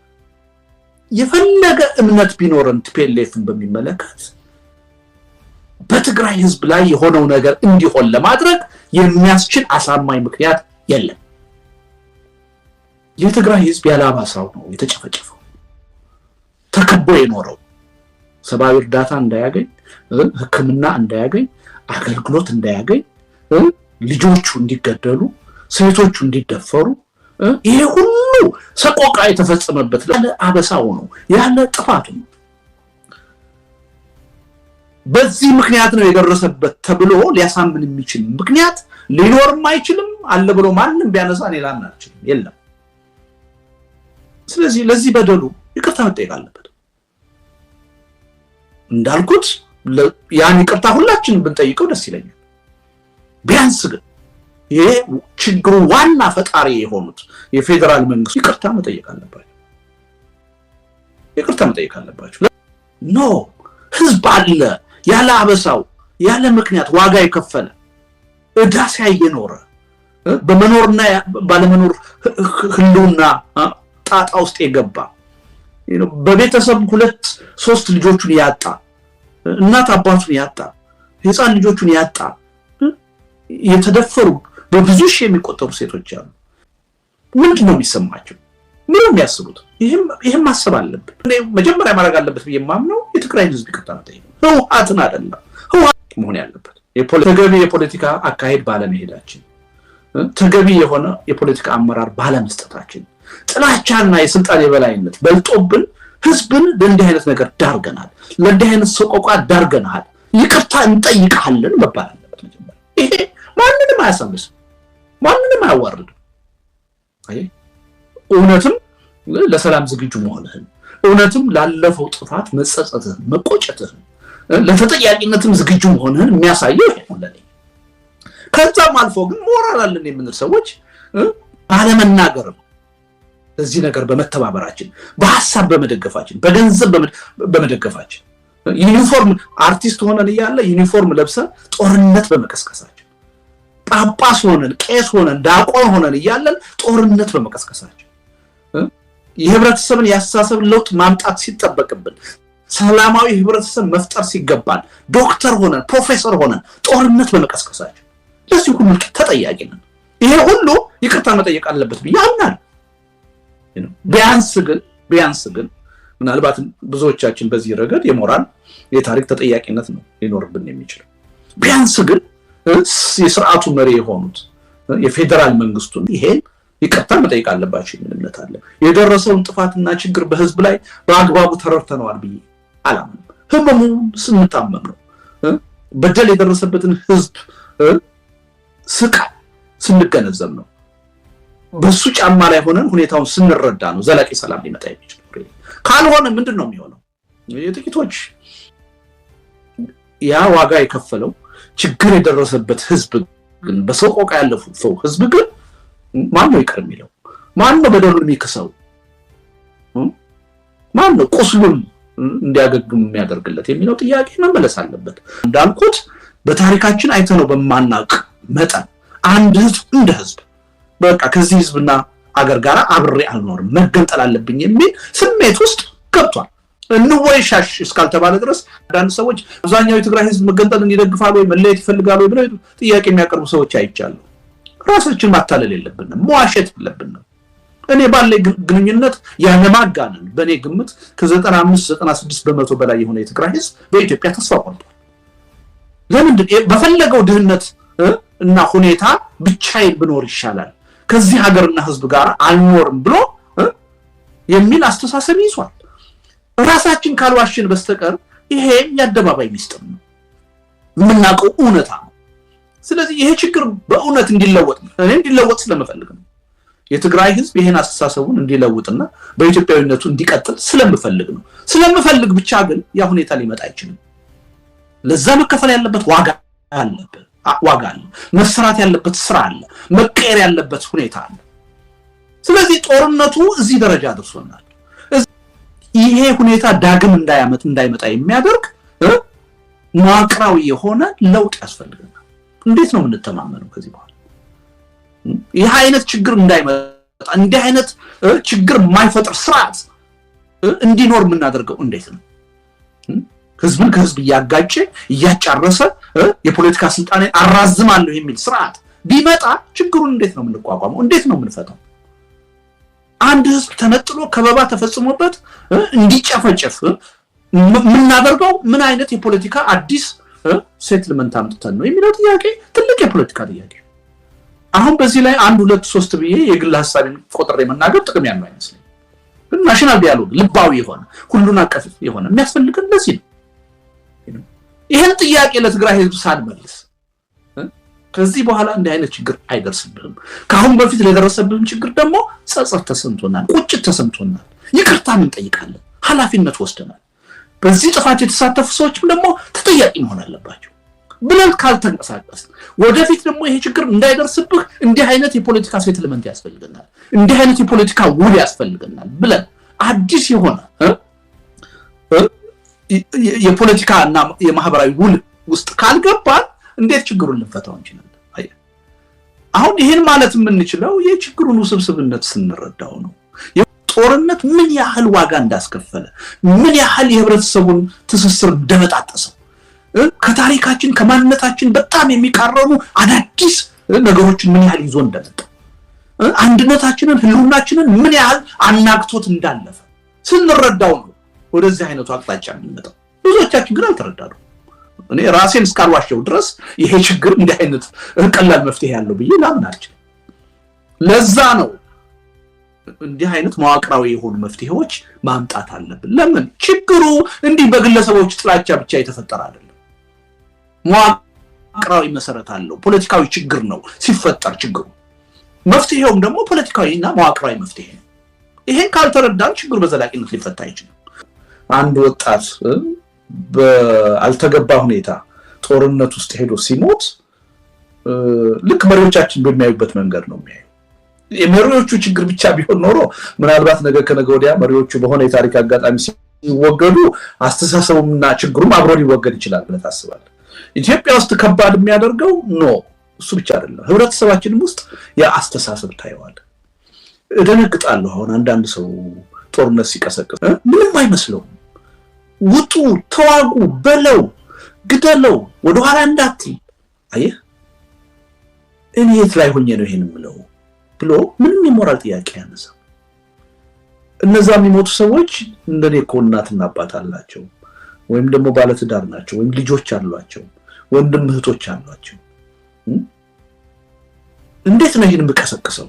የፈለገ እምነት ቢኖርን ቲፒኤልኤፍን በሚመለከት በትግራይ ህዝብ ላይ የሆነው ነገር እንዲሆን ለማድረግ የሚያስችል አሳማኝ ምክንያት የለም የትግራይ ህዝብ ያላባሳው ነው የተጨፈጨፈው ተከቦ የኖረው ሰብአዊ እርዳታ እንዳያገኝ ህክምና እንዳያገኝ አገልግሎት እንዳያገኝ ልጆቹ እንዲገደሉ ሴቶቹ እንዲደፈሩ ይሄ ሁሉ ሰቆቃ የተፈጸመበት ያለ አበሳው ነው ያለ ጥፋቱ ነው በዚህ ምክንያት ነው የደረሰበት ተብሎ ሊያሳምን የሚችል ምክንያት ሊኖርም አይችልም አለ ብሎ ማንንም ቢያነሳ ሌላና አይችልም የለም ስለዚህ ለዚህ በደሉ ይቅርታ መጠየቅ አለበት እንዳልኩት ያን ይቅርታ ሁላችንም ብንጠይቀው ደስ ይለኛል ቢያንስ ግን ይሄ ችግሩ ዋና ፈጣሪ የሆኑት የፌደራል መንግስት ይቅርታ መጠየቅ አለባቸው ኖ ህዝብ አለ ያለ አበሳው ያለ ምክንያት ዋጋ የከፈለ እዳስ ያየኖረ በመኖርና ባለመኖር ህልውና ጣጣ ውስጥ የገባ በቤተሰብ 2-3 ልጆቹን ያጣ እናት አባቱን ያጣ ህፃን ልጆቹን ያጣ የተደፈሩ በብዙ ሺህ የሚቆጠሩ ሴቶች አሉ ምንድነው የሚሰማቸው ምን ነው የሚያስቡት ይሄም ማሰብ አለበት እኔ መጀመሪያ ማድረግ አለበት በየማምነው የትግራይ ህዝብ ይቅርታ መጠየቅ ህወሓትን አይደለም ህወሓት መሆን ያለበት ተገቢ የፖለቲካ አካሄድ ባለመሄዳችን ተገቢ የሆነ የፖለቲካ አመራር ባለመስጠታችን ጥላቻና የስልጣን የበላይነት በልጦብን ህዝብን ለእንዲህ አይነት ነገር ዳርገናል ለእንዲህ አይነት ሰቆቃ ዳርገናል ይቅርታ እንጠይቃለን መባል አለበት መጀመሪያ ይሄ ማንንም አያሳምስም ማንንም አያዋርድም እውነትም ለሰላም ዝግጁ መሆንህን እውነትም ላለፈው ጥፋት መጸጸትህን መቆጨትህን ለተጠያቂነትም ዝግጁ መሆንህን የሚያሳየው ይሄ ነው ለኔ ከዛም አልፎ ግን ሞራል አለን የምንል ሰዎች አለመናገርም ለዚህ ነገር በመተባበራችን በሐሳብ በመደገፋችን በገንዘብ በመደገፋችን ዩኒፎርም አርቲስት ሆነን ይያለ ዩኒፎርም ለብሰን ጦርነት በመቀስቀሳችን ጳጳስ ሆነን ቄስ ሆነን ዳቆን ሆነን ይያለን ጦርነት በመቀስቀሳችን የህብረተሰብን ያሳሰብ ለውጥ ማምጣት ሲጠበቅብን ሰላማዊ ህብረተሰብ መፍጠር ሲገባን ዶክተር ሆነን ፕሮፌሰር ሆነን ጦርነት በመቀስቀሳችን ለዚህ ሁሉ ተጠያቂ ነን ይሄ ሁሉ ይቅርታ መጠየቅ አለበት ቢያምናል ቢያንስ ግን ምናልባት ብዙዎቻችን በዚህ ረገድ የሞራል የታሪክ ተጠያቂነት ነው ሊኖርብን የሚችለው ቢያንስ ግን የሥርዓቱ መሪ የሆኑት የፌደራል መንግስቱን ይሄን ይቅርታ መጠየቅ አለባቸው ምን እምነት አለ የደረሰውን ጥፋትና ችግር በህዝብ ላይ በአግባቡ ተረድተናል ብዬ አላምንም። ህመሙን ስንታመም ነው በደል የደረሰበትን ህዝብ ስቃይ ስንገነዘብ ነው በሱ ጫማ ላይ ሆነን ሁኔታውን ስንረዳ ነው ዘላቂ ሰላም ሊመጣ የሚችለው። ካልሆነ ምንድነው የሚሆነው? የጥቂቶች ያ ዋጋ የከፈለው ችግር የደረሰበት ህዝብ ግን በሰቆቃ ያለፈው ህዝብ ግን ማን ነው ይቅር የሚለው? ማን ነው በደሉን የሚክሰው? ማን ነው ቁስሉን እንዲያገግም የሚያደርግለት የሚለው ጥያቄ መመለስ አለበት። እንዳልኩት በታሪካችን አይተነው በማናቅ መጠን አንድ ህዝብ እንደ ህዝብ በቃ ከዚህ ህዝብና አገር ጋር አብሬ አልኖርም መገንጠል አለብኝ የሚል ስሜት ውስጥ ገብቷል። እንወይሻሽ እስካልተባለ ድረስ አንዳንድ ሰዎች አብዛኛው የትግራይ ህዝብ መገንጠልን ይደግፋሉ ወይ መለየት ይፈልጋሉ ወይ ብለው ጥያቄ የሚያቀርቡ ሰዎች አይቻሉ። ራሳችን ማታለል የለብንም፣ መዋሸት የለብንም። እኔ ባለ ግንኙነት ያለማጋነን በኔ ግምት ከ95-96% በላይ የሆነ የትግራይ ህዝብ በኢትዮጵያ ተስፋ ቆርጧል። ለምንድን በፈለገው ድህነት እና ሁኔታ ብቻዬን ብኖር ይሻላል ከዚህ ሀገርና ህዝብ ጋር አልኖርም ብሎ የሚል አስተሳሰብ ይዟል። ራሳችን ካልዋሽን በስተቀር ይሄ ያደባባይ ሚስጥር ነው፣ የምናውቀው እውነታ ነው። ስለዚህ ይሄ ችግር በእውነት እንዲለወጥ እኔ እንዲለወጥ ስለምፈልግ ነው። የትግራይ ህዝብ ይሄን አስተሳሰቡን እንዲለውጥና በኢትዮጵያዊነቱ እንዲቀጥል ስለምፈልግ ብቻ ግን ያ ሁኔታ ሊመጣ አይችልም። ለዛ መከፈል ያለበት ዋጋ አለ፣ መሰራት ያለበት ስራ አለ፣ መቀየር ያለበት ሁኔታ አለ። ስለዚህ ጦርነቱ እዚህ ደረጃ አድርሶናል። ይሄ ሁኔታ ዳግም እንዳይመጣ የሚያደርግ መዋቅራዊ የሆነ ለውጥ ያስፈልገናል። እንዴት ነው የምንተማመነው ከዚህ በኋላ? ይሄ አይነት ችግር እንዳይመጣ እንዲህ አይነት ችግር የማይፈጥር ስርዓት እንዲኖር የምናደርገው እንዴት ነው? ህዝብን ከህዝብ እያጋጨ እያጫረሰ የፖለቲካ ስልጣኔን አራዝማለሁ የሚል ስርዓት ቢመጣ ችግሩን እንዴት ነው የምንቋቋመው? እንዴት ነው የምንፈታው? አንድ ህዝብ ተነጥሎ ከበባ ተፈጽሞበት እንዲጨፈጨፍ ምናደርገው ምን አይነት የፖለቲካ አዲስ ሴትልመንት አምጥተን ነው የሚለው ጥያቄ ትልቅ የፖለቲካ ጥያቄ። አሁን በዚህ ላይ 1 2 3 ብዬ የግል ሐሳቤን ቆጥሬ መናገር ጥቅም ያለው አይመስልም። ግን ናሽናል ዲያሎግ ልባዊ የሆነ ሁሉን አቀፍ የሆነ የሚያስፈልገን ለዚህ ነው። ይሄን ጥያቄ ለትግራይ ህዝብ ሳንመልስ ከዚህ በኋላ እንዲህ አይነት ችግር አይደርስብንም። ከአሁን በፊት ለደረሰብን ችግር ደግሞ ጸጸት ተሰምቶናል፣ ቁጭት ተሰምቶናል፣ ይቅርታን እንጠይቃለን፣ ኃላፊነት ወስደናል። በዚህ ጥፋት የተሳተፉ ሰዎችም ደግሞ ተጠያቂ መሆን አለባቸው ብለን ካልተንቀሳቀስ ወደፊት ደግሞ ይሄ ችግር እንዳይደርስብህ እንዲህ አይነት የፖለቲካ ሴትልመንት ያስፈልገናል፣ እንዲህ አይነት የፖለቲካ ውል ያስፈልገናል ብለን አዲስ የሆነ የፖለቲካ እና የማህበራዊ ውል ውስጥ ካልገባን እንዴት ችግሩን ልንፈታው እንችላለን? አሁን ይሄን ማለት የምንችለው የችግሩን ውስብስብነት ስንረዳው ነው። ጦርነት ምን ያህል ዋጋ እንዳስከፈለ፣ ምን ያህል የህብረተሰቡን ትስስር እንደበጣጠሰው፣ ከታሪካችን ከማንነታችን በጣም የሚቃረኑ አዳዲስ ነገሮችን ምን ያህል ይዞ እንደመጣ፣ አንድነታችንን ህልውናችንን ምን ያህል አናግቶት እንዳለፈ ስንረዳው ነው ወደዚህ አይነቱ አቅጣጫ የሚመጣው። ብዙዎቻችን ግን አልተረዳነው። እኔ ራሴን እስካልዋሸው ድረስ ይሄ ችግር እንዲህ አይነት ቀላል መፍትሄ ያለው ብዬ ላምን አልችልም። ለዛ ነው እንዲህ አይነት መዋቅራዊ የሆኑ መፍትሄዎች ማምጣት አለብን። ለምን ችግሩ እንዲህ በግለሰቦች ጥላቻ ብቻ የተፈጠረ አይደለም። መዋቅራዊ መሰረት አለው። ፖለቲካዊ ችግር ነው ሲፈጠር ችግሩ። መፍትሄውም ደግሞ ፖለቲካዊና መዋቅራዊ መፍትሄ ነው። ይሄን ካልተረዳን ችግሩ በዘላቂነት ሊፈታ አይችልም። አንድ ወጣት በአልተገባ ሁኔታ ጦርነት ውስጥ ሄዶ ሲሞት ልክ መሪዎቻችን በሚያዩበት መንገድ ነው የሚያዩ። የመሪዎቹ ችግር ብቻ ቢሆን ኖሮ ምናልባት ነገ ከነገ ወዲያ መሪዎቹ በሆነ የታሪክ አጋጣሚ ሲወገዱ አስተሳሰቡና ችግሩም አብሮ ሊወገድ ይችላል ብለህ ታስባለህ። ኢትዮጵያ ውስጥ ከባድ የሚያደርገው እሱ ብቻ አይደለም፣ ህብረተሰባችንም ውስጥ የአስተሳሰብ ታየዋለህ። እደነግጣለሁ። አሁን አንዳንድ ሰው ጦርነት ሲቀሰቅስ ምንም አይመስለውም። ውጡ፣ ተዋጉ፣ በለው፣ ግደለው፣ ወደ ኋላ እንዳትል። አየህ እኔ የት ላይ ሆኜ ነው ይሄን የምለው ብሎ ምንም የሞራል ጥያቄ ያነሳ። እነዛ የሚሞቱ ሰዎች እንደኔ እኮ እናትና አባት አላቸው፣ ወይም ደግሞ ባለትዳር ናቸው፣ ወይም ልጆች አሏቸው፣ ወንድም እህቶች አሏቸው። እንዴት ነው ይሄን የምቀሰቅሰው?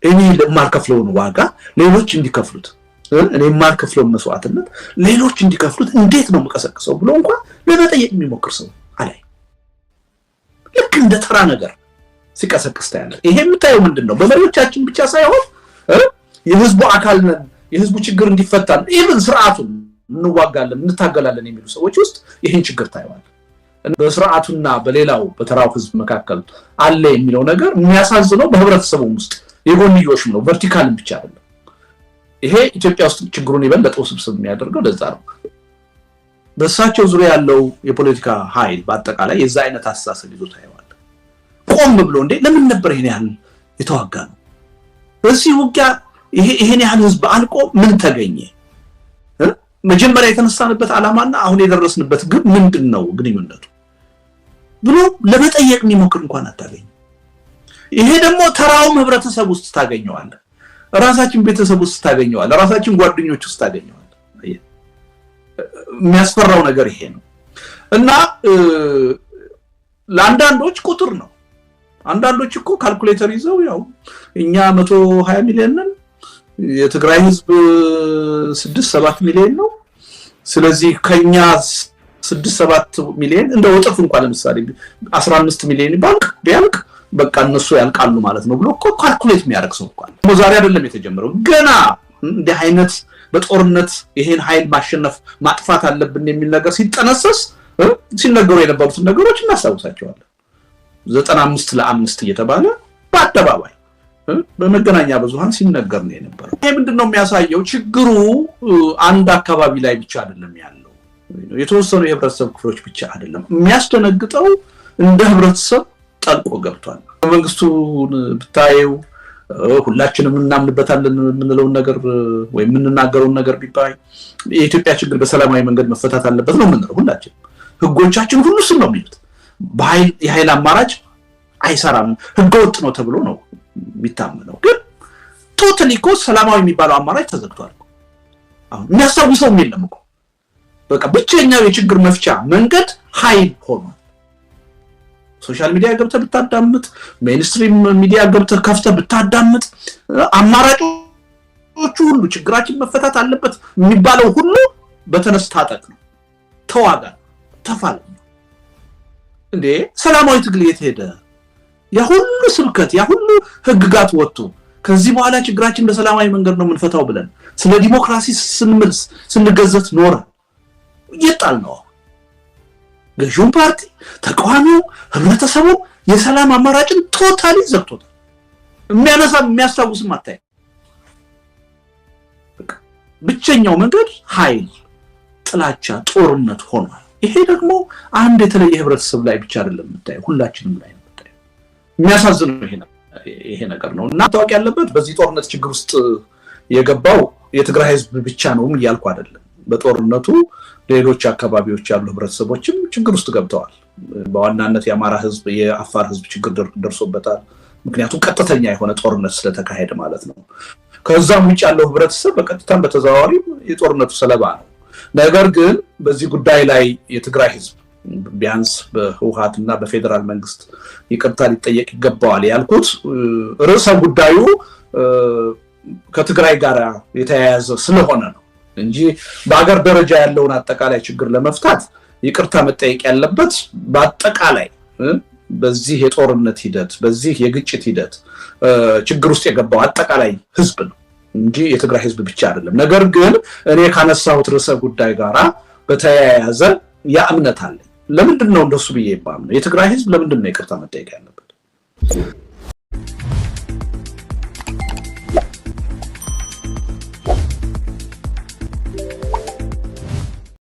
እኔ ለማልከፍለውን ዋጋ ሌሎች እንዲከፍሉት እኔ የማልከፍለው መስዋዕትነት ሌሎች እንዲከፍሉት እንዴት ነው መቀሰቅሰው ብሎ እንኳን ለመጠየቅ የሚሞክር ሰው አላይ ልክ እንደ ተራ ነገር ሲቀሰቅስ ታያለ ይሄ የምታየው ምንድነው በመሪዎቻችን ብቻ ሳይሆን የህዝቡ አካል ነን የህዝቡ ችግር እንዲፈታ ኢቭን ስርዓቱን እንዋጋለን እንታገላለን የሚሉ ሰዎች ውስጥ ይሄን ችግር ታይዋል በስርዓቱና በሌላው በተራው ህዝብ መካከል አለ የሚለው ነገር የሚያሳዝነው በህብረተሰቡ ውስጥ የጎንዮሽ ነው ቨርቲካልን ብቻ አይደለም ይሄ ኢትዮጵያ ውስጥ ችግሩን ይበልጥ ውስብስብ የሚያደርገው ለዛ ነው በሳቸው ዙሪያ ያለው የፖለቲካ ኃይል በአጠቃላይ የዛ አይነት አስተሳሰብ ይዞ ታይዋል ቆም ብሎ እንዴ ለምን ነበር ይሄን ያህል የተዋጋ ነው በዚህ ውጊያ ይሄን ያህል ህዝብ አልቆ ምን ተገኘ መጀመሪያ የተነሳንበት ዓላማና አሁን የደረስንበት ግብ ምንድነው ግንኙነቱ ብሎ ለመጠየቅ የሚሞክር እንኳን አታገኝ ይሄ ደግሞ ተራው ህብረተሰብ ውስጥ ታገኘዋል ራሳችን ቤተሰብ ውስጥ ታገኘዋል ራሳችን ጓደኞች ውስጥ ታገኘዋል የሚያስፈራው ነገር ይሄ ነው እና ለአንዳንዶች ቁጥር ነው አንዳንዶች እኮ ካልኩሌተር ይዘው ያው እኛ 120 ሚሊዮን ነን የትግራይ ህዝብ 6-7 ሚሊዮን ነው ስለዚህ ከኛ 6-7 ሚሊዮን እንደው ጥፍ እንኳን ለምሳሌ 15 ሚሊዮን ቢያልቅ በቃ እነሱ ያልቃሉ ማለት ነው ብሎ እኮ ካልኩሌት የሚያደርግ ሰው እንኳን ዛሬ አይደለም የተጀመረው ገና እንደ አይነት በጦርነት ይሄን ኃይል ማሸነፍ ማጥፋት አለብን የሚል ነገር ሲጠነሰስ ሲነገሩ የነበሩት ነገሮች እናሳውሳቸዋለን 95-5 እየተባለ በአደባባይ በመገናኛ ብዙሃን ሲነገር ነው የነበረው ይሄ ምንድነው የሚያሳየው ችግሩ አንድ አካባቢ ላይ ብቻ አይደለም ያለው የተወሰኑ የህብረተሰብ ክፍሎች ብቻ አይደለም የሚያስደነግጠው እንደ ህብረተሰብ ጠልቆ ገብቷል መንግስቱን ብታየው ሁላችንም እናምንበታለን የምንለው ነገር ወይ የምንናገረው ነገር ቢባይ የኢትዮጵያ ችግር በሰላማዊ መንገድ መፈታት አለበት ነው የምንለው ሁላችን ህጎቻችን ሁሉ ስም ነው የሚሉት የኃይል አማራጭ አይሰራም ህገወጥ ነው ተብሎ ነው የሚታመነው ግን ቶታሊ እኮ ሰላማዊ የሚባለው አማራጭ ተዘግቷል አሁን የሚያሳውሰው የለም እኮ በቃ ብቸኛው የችግር መፍቻ መንገድ ኃይል ሆኗል ሶሻል ሚዲያ ገብተህ ብታዳምጥ ሜንስትሪም ሚዲያ ገብተህ ከፍተህ ብታዳምጥ አማራጮቹ ሁሉ ችግራችን መፈታት አለበት የሚባለው ሁሉ በተነስ ታጠቅ ነው ተዋጋ ተፋለም እንዴ ሰላማዊ ትግል የት ያ ሁሉ ስብከት ያ ሁሉ ህግጋት ወጥቶ ከዚህ በኋላ ችግራችን በሰላማዊ መንገድ ነው የምንፈታው ብለን ስለ ዲሞክራሲ ስንምልስ ስንገዘት ኖረ ይጣል ነው ገዥው ፓርቲ ተቃዋሚው ህብረተሰቡ የሰላም አማራጭን ቶታሊ ዘግቶታል የሚያስታውስም አታይ ብቸኛው መንገድ ኃይል ጥላቻ ጦርነት ሆኗል ይሄ ደግሞ አንድ የተለየ ህብረተሰብ ላይ ብቻ አይደለም የምታየው ሁላችንም ላይ ነው የምታየው የሚያሳዝነው ይሄ ነገር ነው እና ታውቂ ያለበት በዚህ ጦርነት ችግር ውስጥ የገባው የትግራይ ህዝብ ብቻ ነው እያልኩ አይደለም በጦርነቱ ሌሎች አካባቢዎች ያሉ ህብረተሰቦችም ችግር ውስጥ ገብተዋል በዋናነት የአማራ ህዝብ የአፋር ህዝብ ችግር ደርሶበታል ምክንያቱም ቀጥተኛ የሆነ ጦርነት ስለተካሄደ ማለት ነው ከዛም ውጭ ያለው ህብረተሰብ በቀጥታም በተዘዋዋሪ የጦርነቱ ሰለባ ነው ነገር ግን በዚህ ጉዳይ ላይ የትግራይ ህዝብ ቢያንስ በህወሓትና በፌደራል መንግስት ይቅርታ ሊጠየቅ ይገባዋል ያልኩት ርዕሰ ጉዳዩ ከትግራይ ጋር የተያያዘ ስለሆነ ነው እንጂ በአገር ደረጃ ያለውን አጠቃላይ ችግር ለመፍታት ይቅርታ መጠየቅ ያለበት በአጠቃላይ በዚህ የጦርነት ሂደት በዚህ የግጭት ሂደት ችግር ውስጥ የገባው አጠቃላይ ህዝብ ነው እንጂ የትግራይ ህዝብ ብቻ አይደለም ነገር ግን እኔ ካነሳሁት ርዕሰ ጉዳይ ጋራ በተያያዘ ያእምነት አለ ለምንድነው እንደሱ ብዬ ይባም ነው የትግራይ ህዝብ ለምንድነው ይቅርታ መጠየቅ ያለበት